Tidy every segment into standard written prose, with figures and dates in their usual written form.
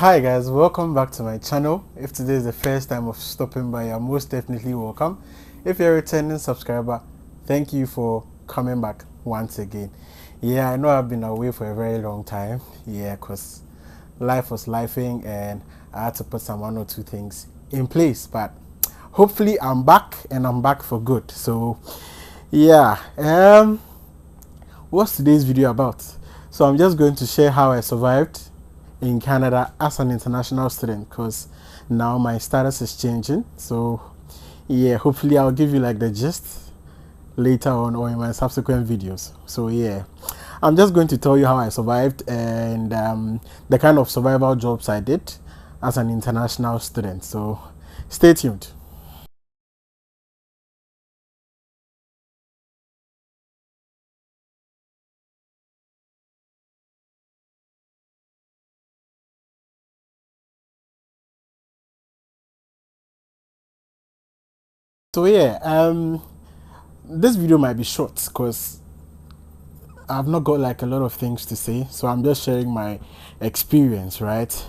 Hi guys, welcome back to my channel. If today is the first time of stopping by, you're most definitely welcome. If you're a returning subscriber, thank you for coming back once again. Yeah, I know I've been away for a very long time. Yeah, because life was lifing and I had to put some one or two things in place. But hopefully I'm back and I'm back for good. So yeah, what's today's video about? So I'm just going to share how I survived in Canada as an international student, because now my status is changing. So yeah, hopefully I'll give you like the gist later on or in my subsequent videos. So yeah, I'm just going to tell you how I survived and the kind of survival jobs I did as an international student. So stay tuned. So yeah, this video might be short because I've not got like a lot of things to say, so I'm just sharing my experience, right?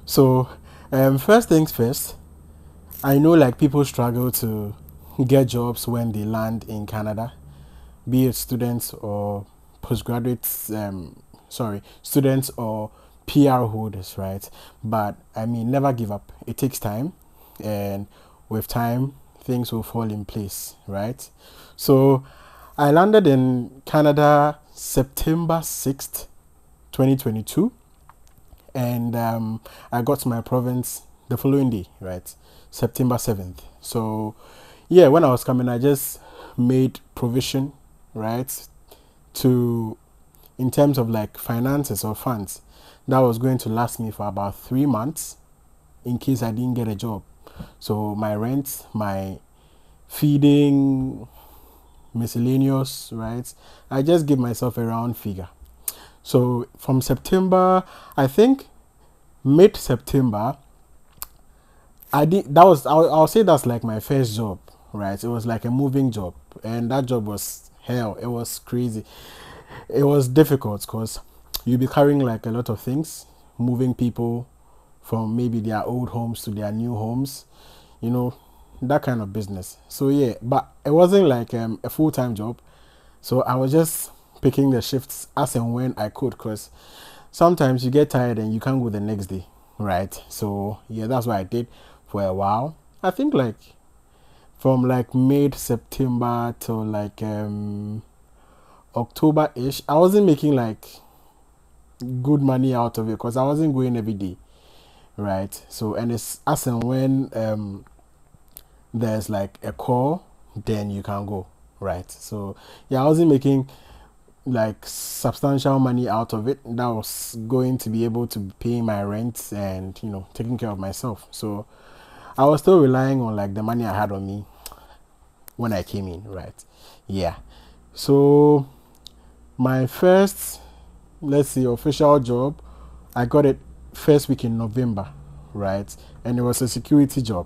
So, first things first, I know like people struggle to get jobs when they land in Canada, be it students or postgraduates, students or PR holders, right? But I mean, never give up. It takes time, and with time, things will fall in place, right? So, I landed in Canada September 6th, 2022, and I got to my province the following day, right? September 7th. So, yeah, when I was coming, I just made provision, right, to in terms of like finances or funds that was going to last me for about 3 months in case I didn't get a job. So, my rent, my feeding, miscellaneous, right? I just give myself a round figure. So from September, I think mid September, I did that was I'll say that's like my first job, right? It was like a moving job, and that job was hell. It was crazy. It was difficult because you'll be carrying like a lot of things, moving people from maybe their old homes to their new homes, you know, that kind of business. So yeah, but it wasn't like a full-time job. So I was just picking the shifts as and when I could, because sometimes you get tired and you can't go the next day, right? So yeah, that's what I did for a while. I think like from like mid September till like October ish, I wasn't making like good money out of it because I wasn't going every day, right? So and it's as and when there's like a call, then you can go, right? So yeah, I wasn't making like substantial money out of it that was going to be able to pay my rent and taking care of myself. So I was still relying on like the money I had on me when I came in, right? Yeah. So my first, let's say, official job, I got it first week in November, right? And it was a security job.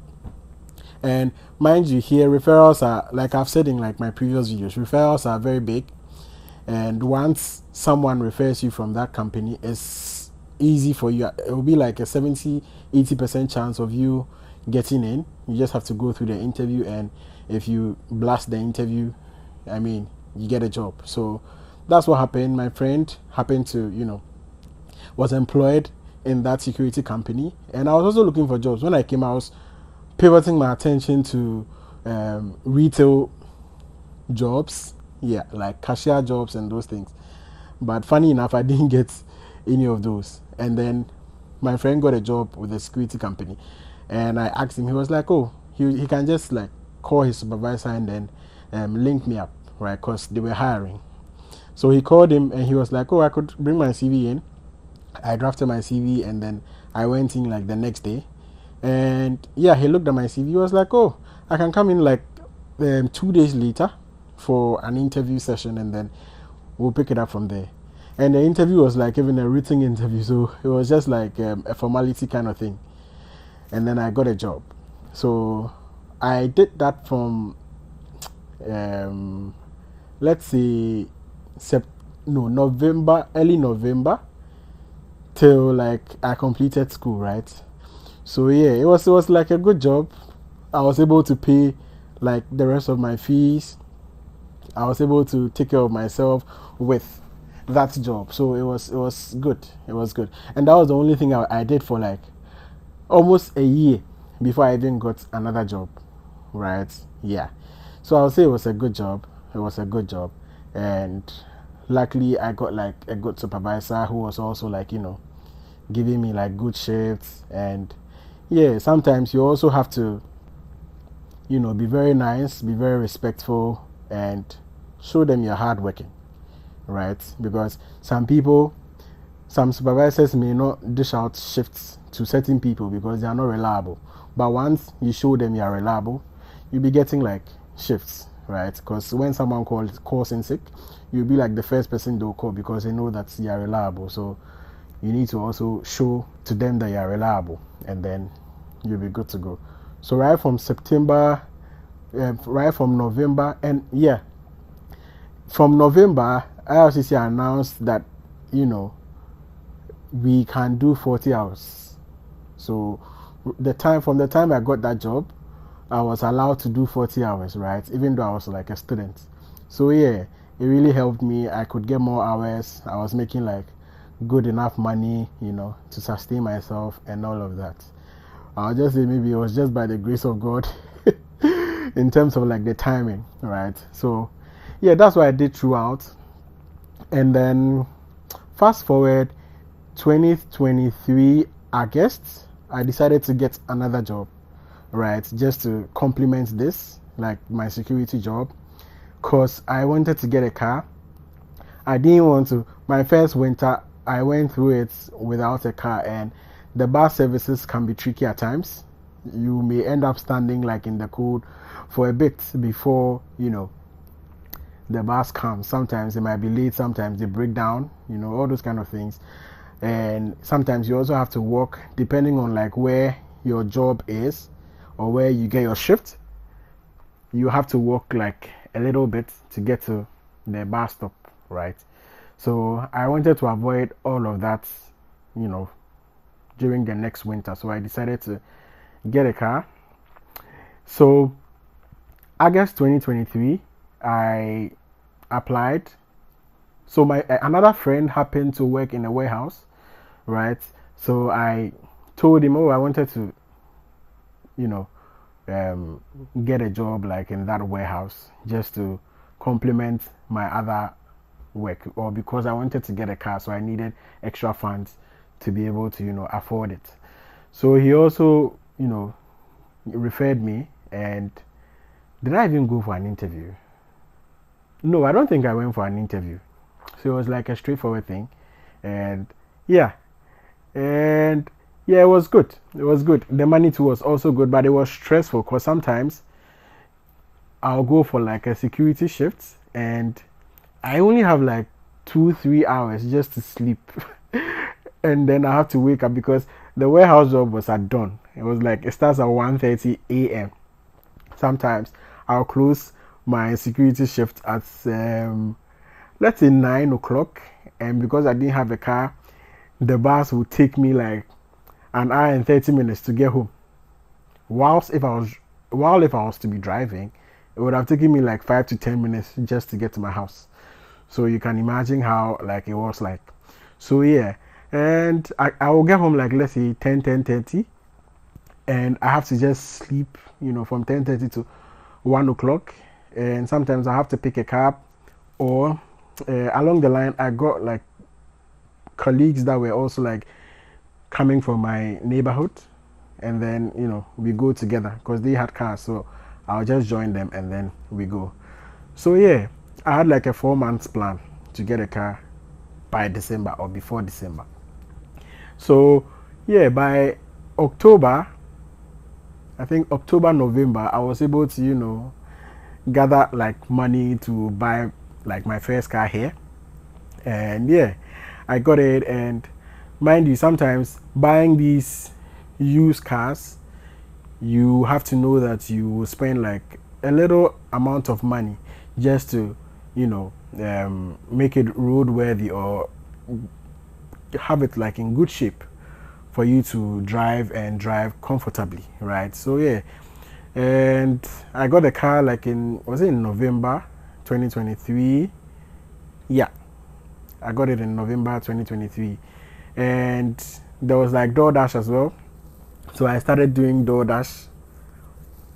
And mind you, here referrals are, like I've said in like my previous videos, referrals are very big. And once someone refers you from that company, it's easy for you. It will be like a 70-80% chance of you getting in. You just have to go through the interview, and if you blast the interview, I mean, you get a job. So that's what happened. My friend happened to was employed in that security company, and I was also looking for jobs. When I came, I was pivoting my attention to retail jobs, yeah, like cashier jobs and those things. But funny enough, I didn't get any of those. And then my friend got a job with a security company, and I asked him. He was like, "Oh, he can just like call his supervisor and then link me up, right? Because they were hiring." So he called him, and he was like, "Oh, I could bring my CV in." I drafted my CV, and then I went in like the next day, and yeah, he looked at my CV. He was like, "Oh, I can come in like 2 days later for an interview session, and then we'll pick it up from there." And the interview was like even a written interview, so it was just like a formality kind of thing. And then I got a job. So I did that from um, let's say November, early November till like I completed school, right? So yeah, it was like a good job. I was able to pay like the rest of my fees. I was able to take care of myself with that job. So it was good. It was good. And that was the only thing I did for like almost a year before I even got another job. Right? Yeah. So I'll say it was a good job. It was a good job. And luckily I got like a good supervisor who was also like, giving me like good shifts. And yeah, sometimes you also have to, be very nice, be very respectful, and show them you're hardworking, right? Because some supervisors may not dish out shifts to certain people because they are not reliable. But once you show them you are reliable, you'll be getting like shifts, right? Because when someone calls in sick, you'll be like the first person they'll call because they know that you are reliable. So you need to also show to them that you are reliable, and then you'll be good to go. So right from November, and yeah, from November, IRCC announced that, we can do 40 hours. So from the time I got that job, I was allowed to do 40 hours, right? Even though I was like a student. So yeah, it really helped me. I could get more hours. I was making like good enough money, to sustain myself and all of that. I'll just say maybe it was just by the grace of God in terms of like the timing, right? So yeah, that's what I did throughout. And then fast forward 2023 August, I decided to get another job, right? Just to complement this, like my security job, because I wanted to get a car. I didn't want to. My first winter, I went through it without a car, and the bus services can be tricky at times. You may end up standing like in the cold for a bit before, the bus comes. Sometimes it might be late, sometimes they break down, all those kind of things. And sometimes you also have to walk depending on like where your job is or where you get your shift. You have to walk like a little bit to get to the bus stop, right? So I wanted to avoid all of that, during the next winter. So I decided to get a car. So August 2023, I applied. So my another friend happened to work in a warehouse, right? So I told him, oh, I wanted to, get a job like in that warehouse just to complement my other work, or because I wanted to get a car, so I needed extra funds to be able to, afford it. So he also, referred me. And did I even go for an interview? No, I don't think I went for an interview. So it was like a straightforward thing. And yeah, it was good. It was good. The money too was also good, but it was stressful because sometimes I'll go for like a security shift and I only have like 2-3 hours just to sleep. And then I have to wake up because the warehouse job was at dawn. It was like it starts at 1:30 a.m. Sometimes I'll close my security shift at let's say 9 o'clock, and because I didn't have a car, the bus would take me like an hour and 30 minutes to get home. If I was to be driving, it would have taken me like 5 to 10 minutes just to get to my house. So you can imagine how like it was like. So yeah, and I will get home like let's say 10:30, and I have to just sleep, from 10:30 to 1 o'clock. And sometimes I have to pick a cab, or along the line I got like colleagues that were also like coming from my neighborhood, and then we go together because they had cars, so I'll just join them and then we go. So yeah, I had like a 4 months plan to get a car by December or before December. So yeah, by October, I think October, November, I was able to gather like money to buy like my first car here. And yeah, I got it. And mind you, sometimes buying these used cars, you have to know that you will spend like a little amount of money just to make it roadworthy, or have it like in good shape for you to drive and drive comfortably, right? So yeah, and I got the car like was it in November 2023? Yeah, I got it in November 2023, and there was like DoorDash as well. So I started doing DoorDash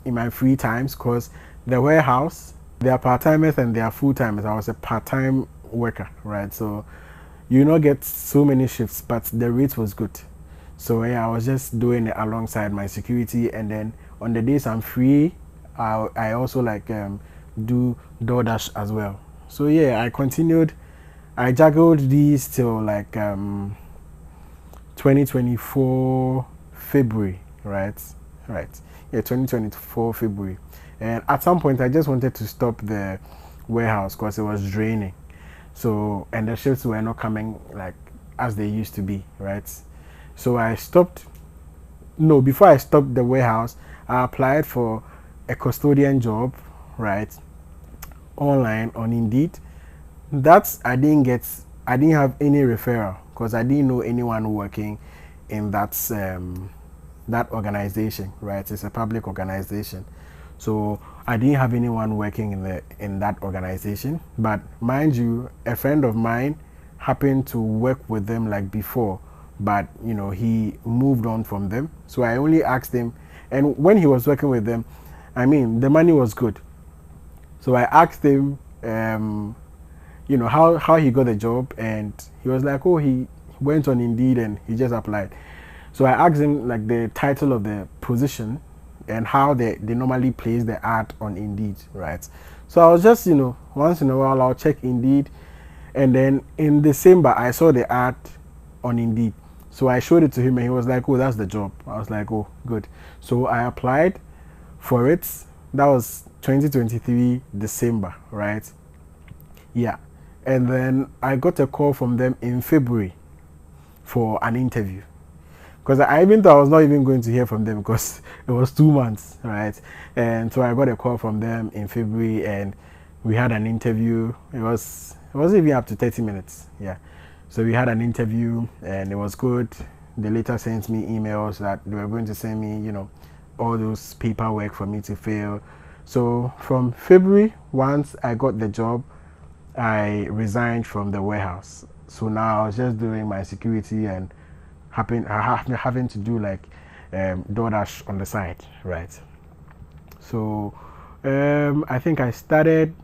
in my free times because the warehouse, they are part-timers and they are full-timers. I was a part-time worker, right? So you not get so many shifts, but the rate was good. So yeah, I was just doing it alongside my security, and then on the days I'm free, I also like do DoorDash as well. So yeah, I continued. I juggled these till like 2024 February, right? Right. Yeah, 2024 February. And at some point, I just wanted to stop the warehouse because it was draining. So, and the shifts were not coming like as they used to be, right? So I stopped. No, before I stopped the warehouse, I applied for a custodian job, right? Online on Indeed. That I didn't get. I didn't have any referral because I didn't know anyone working in that organization, right? It's a public organization, so I didn't have anyone working in that organization. But mind you, a friend of mine happened to work with them like before, but he moved on from them. So I only asked him, and when he was working with them, I mean the money was good. So I asked him, how he got the job, and he was like, oh, he went on Indeed and he just applied. So I asked him like the title of the position and how they normally place the ad on Indeed, right? So I was just, once in a while I'll check Indeed, and then in December I saw the ad on Indeed. So I showed it to him and he was like, oh, that's the job. I was like, oh, good. So I applied for it. That was 2023 December, right? Yeah. And then I got a call from them in February for an interview. Because I even thought I was not even going to hear from them because it was 2 months, right? And so I got a call from them in February and we had an interview. It wasn't even up to 30 minutes. Yeah. So we had an interview and it was good. They later sent me emails that they were going to send me, all those paperwork for me to fill. So from February, once I got the job, I resigned from the warehouse. So now I was just doing my security and having to do like DoorDash on the side, right? So I think I started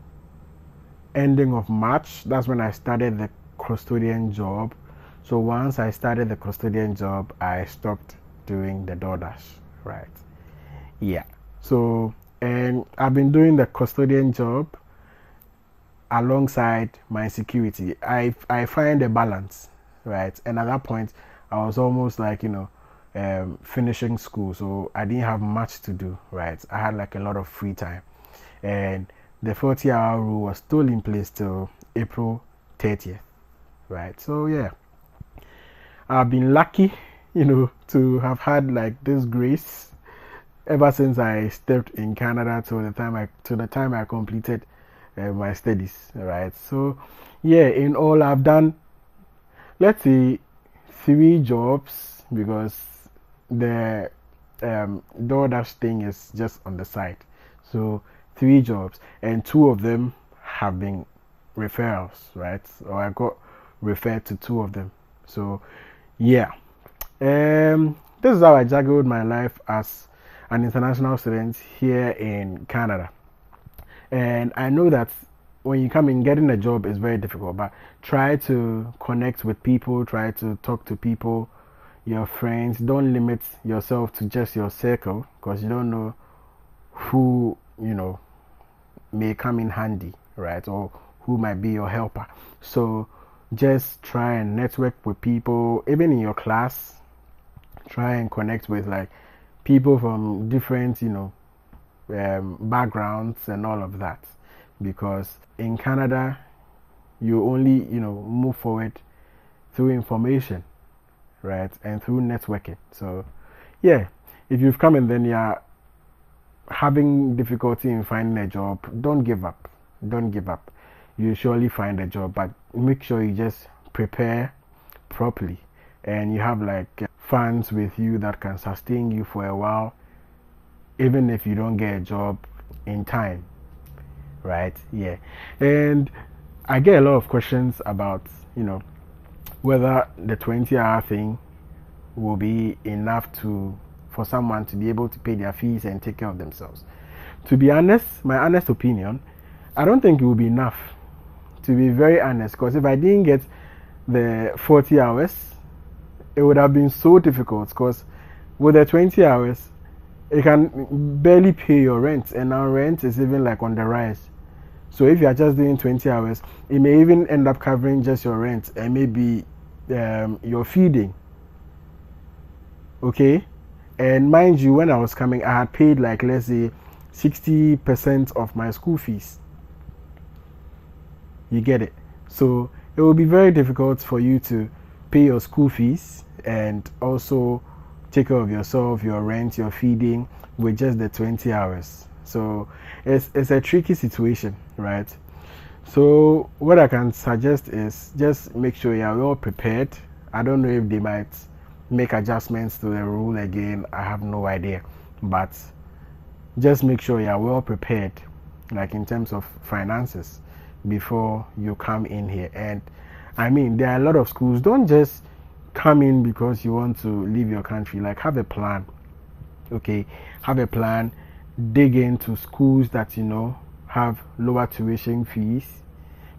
ending of March. That's when I started the custodian job. So once I started the custodian job, I stopped doing the DoorDash, right? Yeah. So and I've been doing the custodian job alongside my security. I find a balance, right? And at that point I was almost like finishing school, so I didn't have much to do, right? I had like a lot of free time, and the 40-hour rule was still in place till April 30th, right? So yeah, I've been lucky, to have had like this grace ever since I stepped in Canada to the time I completed my studies, right? So yeah, in all I've done, let's say 3 jobs, because the DoorDash thing is just on the side. So 3 jobs, and 2 of them have been referrals, right? Or I got referred to 2 of them. So yeah, this is how I juggled my life as an international student here in Canada. And I know that when you come in, getting a job is very difficult, but try to connect with people, try to talk to people, your friends. Don't limit yourself to just your circle, because you don't know who may come in handy, right? Or who might be your helper. So just try and network with people, even in your class. Try and connect with like people from different backgrounds and all of that, because in Canada you only move forward through information, right, and through networking. So yeah, if you've come and then you're having difficulty in finding a job, don't give up. You surely find a job, but make sure you just prepare properly and you have like funds with you that can sustain you for a while, even if you don't get a job in time, right? Yeah. And I get a lot of questions about, whether the 20-hour thing will be enough for someone to be able to pay their fees and take care of themselves. To be honest, my honest opinion, I don't think it will be enough, to be very honest, because if I didn't get the 40 hours, it would have been so difficult, because with the 20 hours, you can barely pay your rent, and now rent is even like on the rise. So if you are just doing 20 hours, it may even end up covering just your rent and maybe your feeding. Okay? And mind you, when I was coming, I had paid like, let's say, 60% of my school fees. You get it? So it will be very difficult for you to pay your school fees and also take care of yourself, your rent, your feeding with just the 20 hours. So it's a tricky situation, right? So what I can suggest is just make sure you are well prepared. I don't know if they might make adjustments to the rule again. I have no idea. But just make sure you are well prepared, like in terms of finances, before you come in here. And I mean, there are a lot of schools. Don't just come in because you want to leave your country. Like, have a plan. Okay, have a plan. Dig into schools that have lower tuition fees.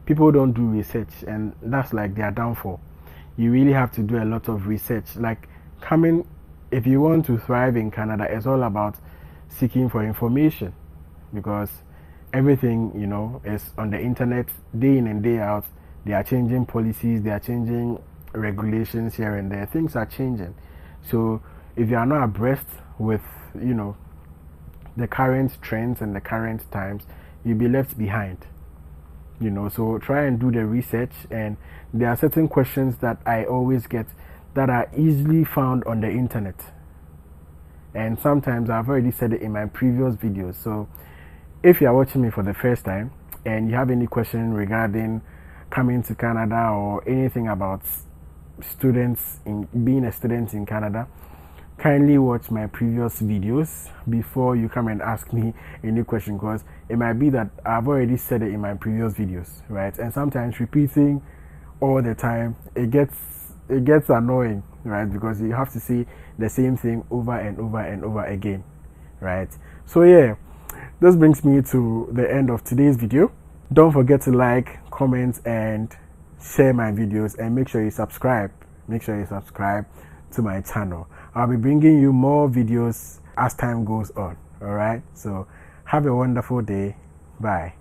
People don't do research, and that's like their downfall. You really have to do a lot of research. Like, coming, if you want to thrive in Canada, it's all about seeking for information, because everything is on the internet day in and day out. They are changing policies, they are changing regulations here and there. Things are changing. So if you are not abreast with the current trends and the current times, you'll be left behind. So try and do the research. And there are certain questions that I always get that are easily found on the internet, and sometimes I've already said it in my previous videos. So if you are watching me for the first time and you have any question regarding coming to Canada or anything about students in being a student in Canada, kindly watch my previous videos before you come and ask me any question, because it might be that I've already said it in my previous videos, right? And sometimes repeating all the time, it gets annoying, right? Because you have to say the same thing over and over and over again, right? So yeah, this brings me to the end of today's video. Don't forget to like, comment, and share my videos, and make sure you subscribe. Make sure you subscribe to my channel. I'll be bringing you more videos as time goes on. All right, so have a wonderful day. Bye.